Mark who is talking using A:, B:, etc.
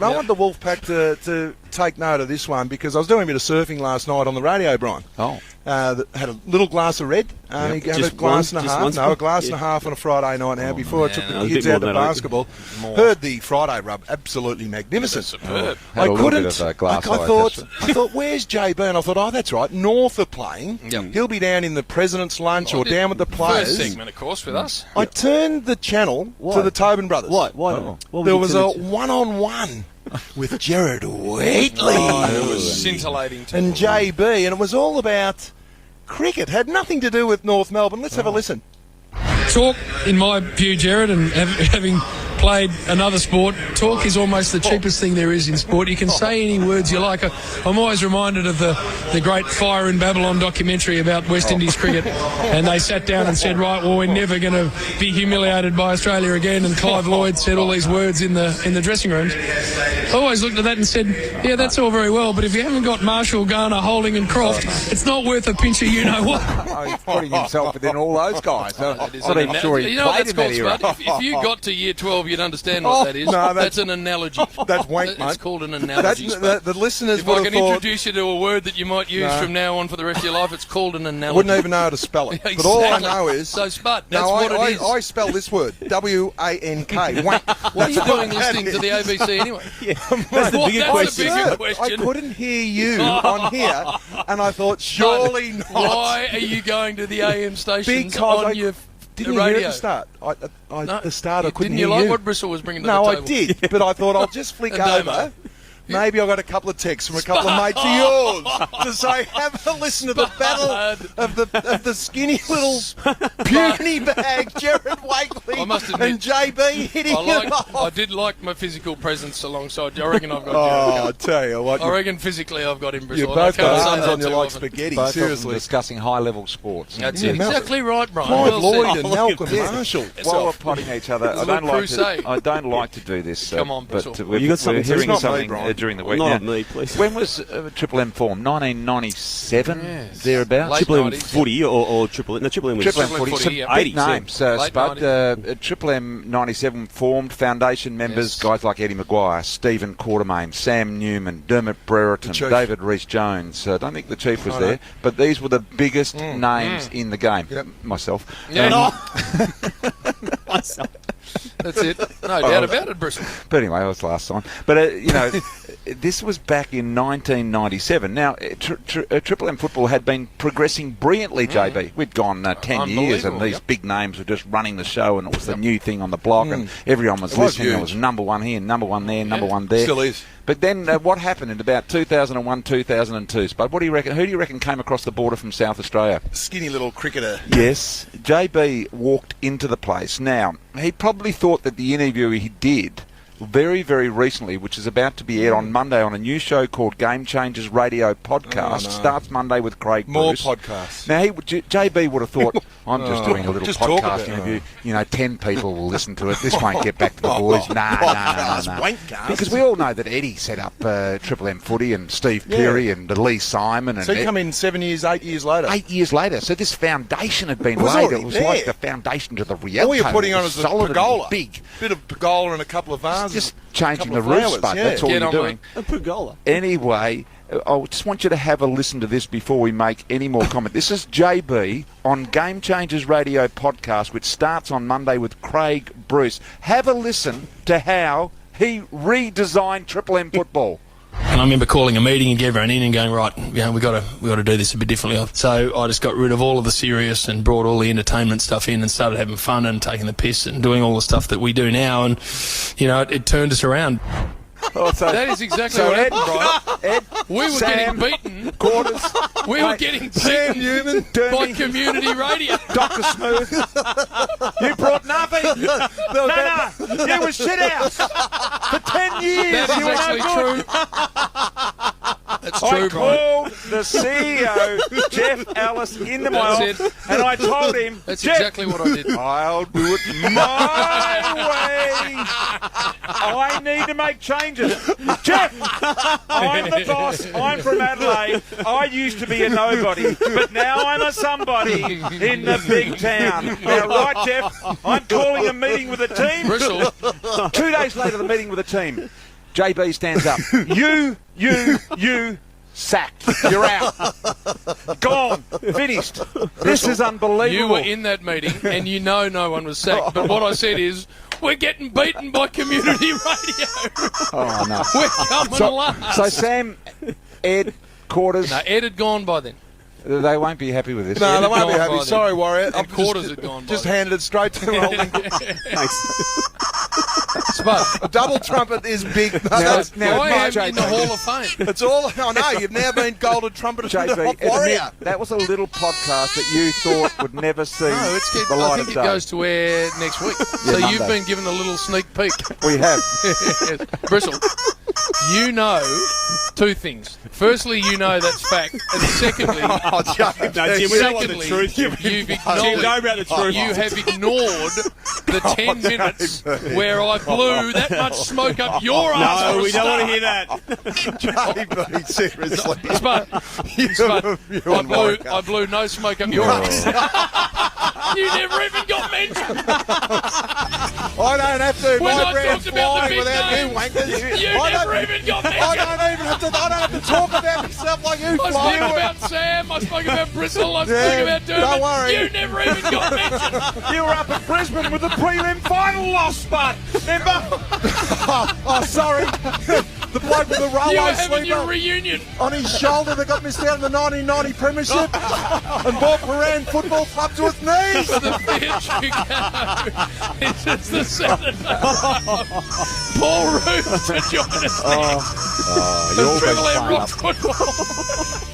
A: I want the Wolfpack to take note of this one because I was doing a bit of surfing last night on the radio, Brian.
B: Oh.
A: Had a little glass of red. He had a glass and a half. No, a glass and a half on a Friday night now before I took the kids out to basketball. Heard the Friday rub. Absolutely magnificent.
C: Superb.
A: I thought, where's JB? And I thought, that's right. North are playing.
C: Yep.
A: He'll be down in the President's Lunch or down with the players.
C: First segment, of course, with us.
A: I turned the channel to the Tobin brothers.
D: Why?
A: There was a one-on-one with Gerard Wheatley.
C: It was scintillating.
A: And JB, and it was all about cricket. Had nothing to do with North Melbourne. Let's have a listen.
E: Talk, in my view, Gerard, and having played another sport, talk is almost the cheapest thing there is in sport. You can say any words you like. I'm always reminded of the great Fire in Babylon documentary about West Indies cricket, and they sat down and said, right, well, we're never going to be humiliated by Australia again, and Clive Lloyd said all these words in the dressing rooms. I always looked at that and said, yeah, that's all very well, but if you haven't got Marshall, Garner, Holding and Croft, it's not worth a pinch of you-know-what.
B: He's putting himself within all those guys. I'm not sure he
C: you know what
B: played
C: that's
B: in that
C: called,
B: era.
C: Spud? If you got to year 12, you'd understand what that is.
A: No,
C: that's an analogy.
A: That's wank, mate.
C: It's called an analogy.
A: The listeners
C: if
A: would
C: I
A: have
C: can
A: thought...
C: introduce you to a word that you might use from now on for the rest of your life, it's called an analogy.
A: Wouldn't even know how to spell it.
C: Exactly.
A: But all I know is...
C: So, Spud, that's what it is.
A: I spell this word, W-A-N-K. Wank.
C: What are you doing listening to the ABC anyway?
D: That's the bigger question.
C: The bigger question.
A: I couldn't hear you on here, and I thought, surely not.
C: Why are you going to the AM stations on your
A: didn't
C: radio?
A: Hear it at the start. The start I couldn't
C: didn't
A: hear
C: you like
A: you.
C: what Bristol was bringing to
A: No,
C: the table?
A: I did, but I thought I'll just flick over. Maybe I got a couple of texts from a couple of mates of yours to say, have a listen to the battle of the skinny little puny bag, Gerard Wheatley
C: I must admit,
A: and JB hitting it off.
C: I did like my physical presence alongside you. I reckon I've got
A: I tell you what.
C: I reckon physically I've got him, Bristol.
A: You both got arms on you
C: too
A: like
C: often.
A: spaghetti,
B: Both
A: seriously.
B: of them discussing high-level sports.
C: That's
A: Yeah,
C: it. Exactly right, Brian.
A: Clive
C: Well
A: Lloyd
C: said.
A: and Malcolm Marshall.
B: While we're potting each other,
C: It's a little crusade.
B: I don't like to do this.
C: Come on,
B: but
C: Bristol.
B: we're
D: You got something to say?
B: hearing
A: It's not me,
B: something
A: Brian.
B: during the week.
D: Not
B: Now,
D: on me, please.
B: when was Triple M formed? 1997,
C: Yes.
B: thereabouts.
C: Late
D: Triple M
C: 90s,
D: Footy or Triple M? No, Triple M was...
B: Triple M
C: Triple M
B: Footy,
C: Footy,
B: some
C: yeah.
B: big
D: 80s,
B: names,
C: Late
B: Spud. Triple M 97 formed, foundation members,
C: Yes.
B: guys like Eddie Maguire, Stephen Quartermain, Sam Newman, Dermot Brereton,
A: Chief.
B: David Rees-Jones. I don't think the Chief was there, but these were the biggest names in the game.
A: Yep.
B: Myself.
C: Yeah,
D: Myself.
C: that's it. No doubt about it, Bristol.
B: But anyway, that was last time. But, this was back in 1997. Now, Triple M football had been progressing brilliantly, JB. We'd gone 10 years and
C: Unbelievable,
B: these
C: yep.
B: big names were just running the show and it was the new thing on the block and everyone was
A: It was
B: listening. There
A: huge.
B: was number one here, number one there, number one there.
A: Still is.
B: But then what happened in about 2001, 2002, Spud? What do you reckon? Who do you reckon came across the border from South Australia?
A: Skinny little cricketer.
B: Yes, JB walked into the place. Now, he probably thought that the interview he did very, very recently, which is about to be aired on Monday on a new show called Game Changers Radio Podcast, starts Monday with Craig
A: More
B: Bruce.
A: podcasts.
B: Now, JB would have thought, I'm just doing a little
A: Just talk about
B: podcast
A: it.
B: interview. 10 people will listen to it. This won't get back to the boys. No.
A: Wankcast.
B: Because we all know that Eddie set up Triple M Footy and Steve Peary and Lee Simon. And
A: So he come in 7 years, 8 years later.
B: 8 years later. So this foundation had been
A: It was
B: laid.
A: already
B: It was
A: there.
B: like the foundation to the reality.
A: All you're putting on is a
B: solid and
A: pergola.
B: big.
A: Bit of pergola and a couple of vases.
B: Just changing
A: couple
B: the
A: of
B: roof,
A: flowers,
B: Spud.
A: yeah.
B: That's all
C: Get
B: you're
C: on,
B: doing.
D: A pergola.
B: Anyway, I just want you to have a listen to this before we make any more comment. This is JB on Game Changers Radio Podcast, which starts on Monday with Craig Bruce. Have a listen to how he redesigned Triple M football.
E: And I remember calling a meeting and getting everyone in and going, right, we got to do this a bit differently. So I just got rid of all of the serious and brought all the entertainment stuff in and started having fun and taking the piss and doing all the stuff that we do now. And, it turned us around.
C: That is exactly what happened, Brian.
B: Ed,
C: We were
B: Sam,
C: getting beaten.
B: Quarters,
C: We were getting
A: Sam
C: beaten
A: Newman,
C: by
B: Dermy,
C: community radio.
B: Dr. Smooth. You brought nothing. No, you were shit house for 10 years.
C: That is
B: you were
C: actually
B: no good.
C: true. That's
B: I
C: true, Brian.
B: called the CEO, Jeff Ellis, into my
C: That's
B: office, and I told him,
C: That's
B: Jeff,
C: exactly what I did.
B: I'll do it my way. I need to make changes. Jeff, I'm the boss. I'm from Adelaide. I used to be a nobody, but now I'm a somebody in the big town. Now, right, Jeff, I'm calling a meeting with the team.
C: Bristol,
B: 2 days later, the meeting with the team. JB stands up. You, sacked. You're out. Gone. Finished. This is unbelievable.
C: You were in that meeting, and you know no one was sacked. But what I said is, we're getting beaten by community radio.
B: Oh, no.
C: We're coming last.
B: So Sam, Ed, Quarters,
C: No, Ed had gone by then.
B: they won't be happy with this.
A: No, they won't be
C: gone by
A: happy.
C: then.
A: Sorry, Warrior.
C: And Quarters had gone by
A: Just
C: then.
A: handed it straight to Rolling.
C: But
A: A double trumpet is big.
B: Now,
C: I am
B: JB,
C: in the Hall of Fame.
A: It's all. I know you've now been golden trumpeted in the
B: JB,
A: Hot Warrior.
B: admit, that was a little podcast that you thought would never see
C: No,
B: the
C: I
B: light
C: think
B: of
C: it
B: day.
C: goes to air next week. So
B: Monday.
C: you've been given a little sneak peek.
B: We have.
C: Bristle, you know two things. Firstly, you know that's fact. And secondly,
A: Oh, JB.
D: No, Jim, we don't want the
C: secondly,
D: truth. Jim.
C: you've
D: Jim,
C: acknowledged,
D: know about the truth.
C: you have ignored the 10 minutes where I blew that much smoke up your ass.
D: No,
C: for a
D: we don't want to
C: start.
D: hear that.
A: JB, seriously.
C: But I blew no smoke up your ass. You never even got mentioned.
A: I don't have to.
C: When
A: My
C: I
A: brand's
C: talked about the
A: flying
C: big
A: without you,
C: names,
A: wankers.
C: You
A: I
C: never
A: don't-
C: even got
A: I
C: mentioned.
A: don't even have to. I don't have to talk about myself like you.
C: I spoke
A: fly.
C: about Sam, I spoke about Bristol, I spoke
A: Yeah,
C: about Dermot.
A: don't worry.
C: You never even got mentioned.
B: You were up at Brisbane with the prelim final loss, but remember?
A: Oh, sorry. The bloke with the
C: You were
A: railway
C: having your
A: sleeper
C: reunion.
A: on his shoulder that got missed out in the 1990 premiership and brought Paran Football Club to its knees.
C: The theatre you go. It's just the Saturday. Paul Roos to join us.
A: You're
C: Triple
A: being
C: M
A: fun
C: Rock
A: up.
C: Football.